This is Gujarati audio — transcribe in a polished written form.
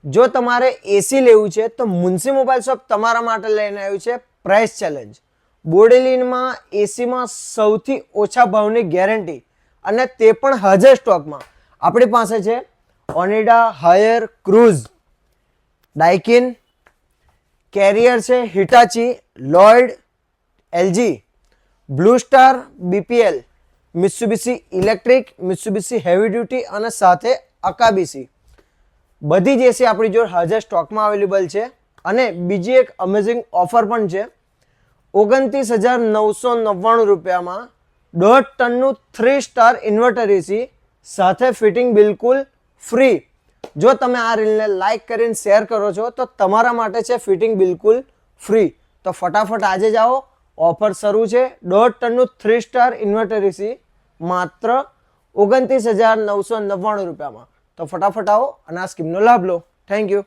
જો તમારે એસી લેવું છે તો મુન્સી મોબાઈલ શોપ તમારા માટે લઈને આવ્યું છે પ્રાઇસ ચેલેન્જ. બોડેલીનમાં એસીમાં સૌથી ઓછા ભાવની ગેરંટી અને તે પણ હાજર સ્ટોકમાં. આપણી પાસે છે ઓનિડા, હાયર, ક્રુઝ, ડાઇકિન, કેરિયર છે, Hitachi, Lloyd, LG, blue star, BPL, Mitsubishi electric, Mitsubishi heavy duty અને સાથે અકાબીસી. બધી જ એસી આપણી જોડે હાજર સ્ટોકમાં અવેલેબલ છે. અને બીજી એક અમેઝિંગ ઓફર પણ છે. 29,999 રૂપિયામાં 1.5 ટનનું 3 સ્ટાર ઇન્વર્ટર એસી સાથે ફિટિંગ બિલકુલ ફ્રી. જો તમે આ રીલને લાઈક કરીને શેર કરો છો તો તમારા માટે છે ફિટિંગ બિલકુલ ફ્રી. તો ફટાફટ આજે જ આવો, ઓફર શરૂ છે. 1.5 ટનનું 3 સ્ટાર ઇન્વર્ટર એસી માત્ર 29,999 રૂપિયામાં. તો ફટાફટ આવો અને આ સ્કીમનો લાભ લો. Thank you.